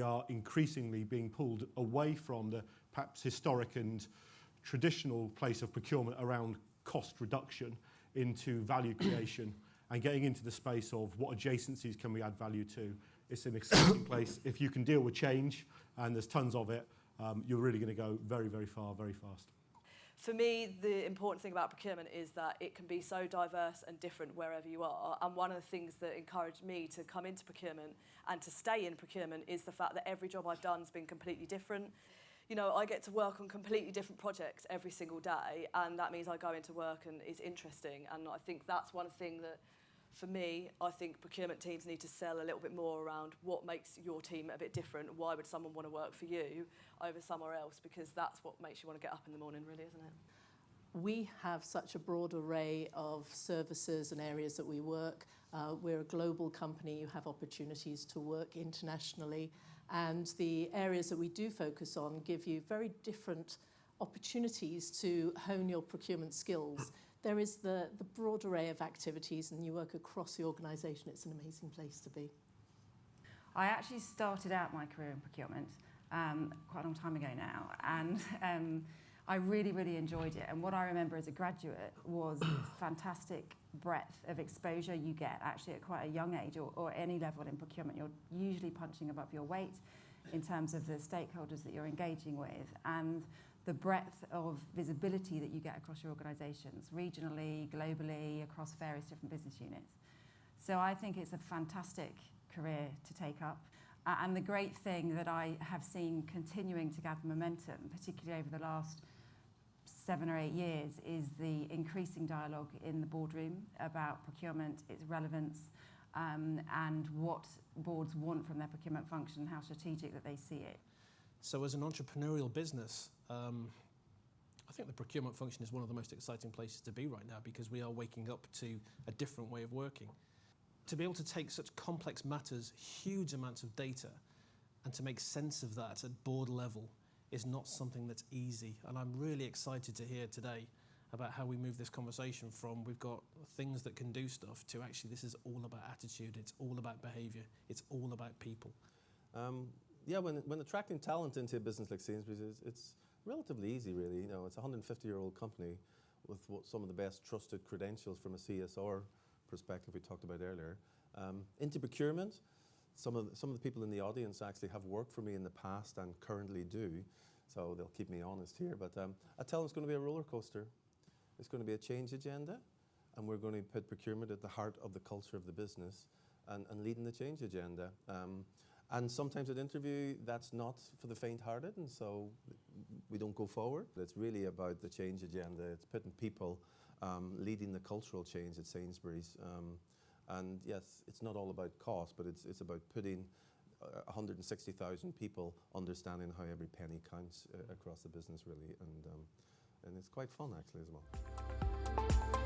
are increasingly being pulled away from the perhaps historic and traditional place of procurement around cost reduction into value creation and getting into the space of what adjacencies can we add value to. It's an exciting place. If you can deal with change, and there's tons of it, you're really going to go very, very far, very fast. For me, the important thing about procurement is that it can be so diverse and different wherever you are. And one of the things that encouraged me to come into procurement and to stay in procurement is the fact that every job I've done has been completely different. You know, I get to work on completely different projects every single day, and that means I go into work and it's interesting. And I think that's one thing that, for me, I think procurement teams need to sell a little bit more around what makes your team a bit different. Why would someone want to work for you over somewhere else? Because that's what makes you want to get up in the morning, really, isn't it? We have such a broad array of services and areas that we work. We're a global company. You have opportunities to work internationally. And the areas that we do focus on give you very different opportunities to hone your procurement skills. There is the broad array of activities, and you work across the organisation. It's an amazing place to be. I actually started out my career in procurement quite a long time ago now, and I really, really enjoyed it. And what I remember as a graduate was fantastic breadth of exposure you get actually at quite a young age, or any level in procurement. You're usually punching above your weight in terms of the stakeholders that you're engaging with, and the breadth of visibility that you get across your organisations, regionally, globally, across various different business units. So I think it's a fantastic career to take up. And the great thing that I have seen continuing to gather momentum, particularly over the last 7 or 8 years, is the increasing dialogue in the boardroom about procurement, its relevance, and what boards want from their procurement function, how strategic that they see it. So as an entrepreneurial business, I think the procurement function is one of the most exciting places to be right now, because we are waking up to a different way of working. To be able to take such complex matters, huge amounts of data, and to make sense of that at board level is not something that's easy. And I'm really excited to hear today about how we move this conversation from we've got things that can do stuff to actually this is all about attitude, it's all about behaviour, it's all about people. Yeah, when attracting talent into a business like Sainsbury's, it's relatively easy, really. You know, it's a 150-year-old company with some of the best trusted credentials from a CSR perspective we talked about earlier. Into procurement, some of the people in the audience actually have worked for me in the past and currently do, so they'll keep me honest here. But I tell them it's going to be a roller coaster. It's going to be a change agenda, and we're going to put procurement at the heart of the culture of the business and leading the change agenda. And sometimes at interview, that's not for the faint-hearted, and so we don't go forward. It's really about the change agenda. It's putting people leading the cultural change at Sainsbury's. And yes, it's not all about cost, but it's about putting 160,000 people understanding how every penny counts across the business, really. And it's quite fun, actually, as well.